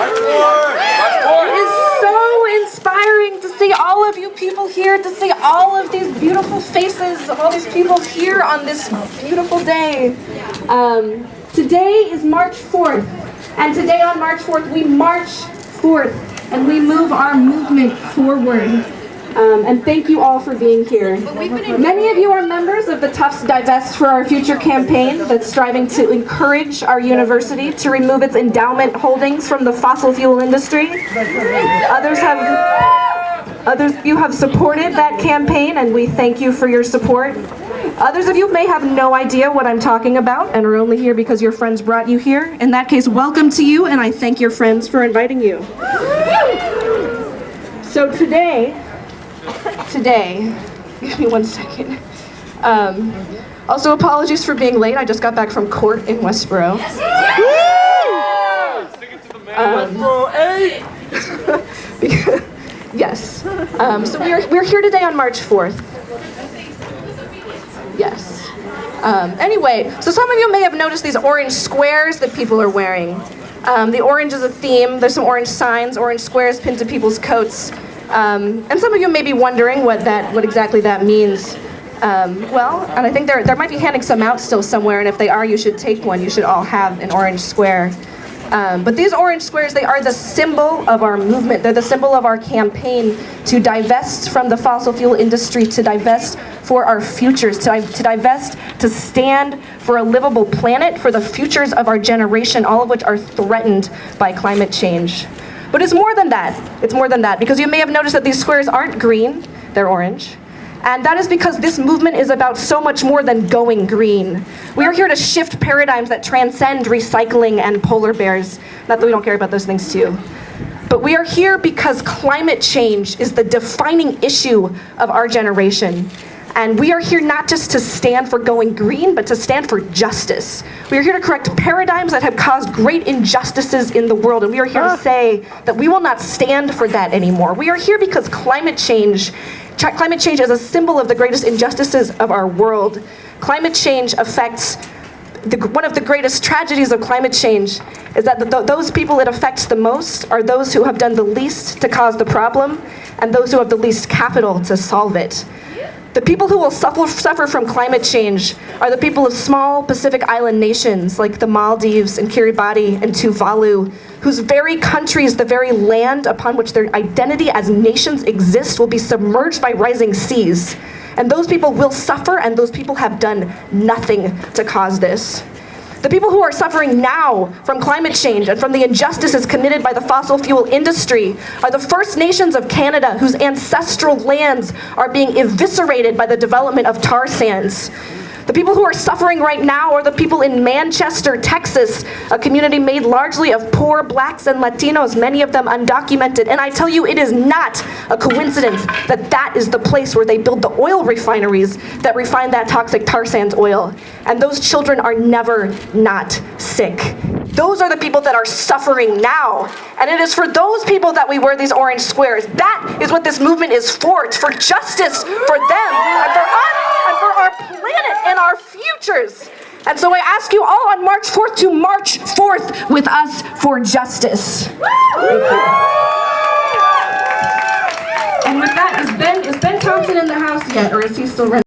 It is so inspiring to see all of you people here, to see all of these beautiful faces of all these people here on this beautiful day. Today is March 4th, and today on March 4th we march forth and we move our movement forward. And thank you all for being here. Many of you are members of the Tufts Divest for Our Future campaign that's striving to encourage our university to remove its endowment holdings from the fossil fuel industry. Others of you have supported that campaign, and we thank you for your support. Others of you may have no idea what I'm talking about and are only here because your friends brought you here. In that case, welcome to you, and I thank your friends for inviting you. So today, give me 1 second. Also, apologies for being late. I just got back from court in Westboro. Yes. So we're here today on March 4th. Yes. Anyway, so some of you may have noticed these orange squares that people are wearing. The orange is a theme. There's some orange signs, orange squares pinned to people's coats. And some of you may be wondering what exactly that means. Well, and I think there might be handing some out still somewhere, and if they are, you should take one. You should all have an orange square. But these orange squares, they are the symbol of our movement. They're the symbol of our campaign to divest from the fossil fuel industry, to divest for our futures, to divest, to stand for a livable planet, for the futures of our generation, all of which are threatened by climate change. But it's more than that. It's more than that, because you may have noticed that these squares aren't green, they're orange. And that is because this movement is about so much more than going green. We are here to shift paradigms that transcend recycling and polar bears. Not that we don't care about those things too. But we are here because climate change is the defining issue of our generation. And we are here not just to stand for going green, but to stand for justice. We are here to correct paradigms that have caused great injustices in the world, and we are here to say that we will not stand for that anymore. We are here because climate change is a symbol of the greatest injustices of our world. Climate change affects, one of the greatest tragedies of climate change is that those people it affects the most are those who have done the least to cause the problem, and those who have the least capital to solve it. The people who will suffer from climate change are the people of small Pacific Island nations like the Maldives and Kiribati and Tuvalu, whose very countries, the very land upon which their identity as nations exist, will be submerged by rising seas. And those people will suffer, and those people have done nothing to cause this. The people who are suffering now from climate change and from the injustices committed by the fossil fuel industry are the First Nations of Canada, whose ancestral lands are being eviscerated by the development of tar sands. The people who are suffering right now are the people in Manchester, Texas, a community made largely of poor blacks and Latinos, many of them undocumented. And I tell you, it is not a coincidence that that is the place where they build the oil refineries that refine that toxic tar sands oil. And those children are never not sick. Those are the people that are suffering now. And it is for those people that we wear these orange squares. That is what this movement is for. It's for justice for them and for us and for our planet and our futures. And so I ask you all on March 4th to march forth with us for justice. Thank you. And with that, is Ben Thompson in the house yet, or is he still running?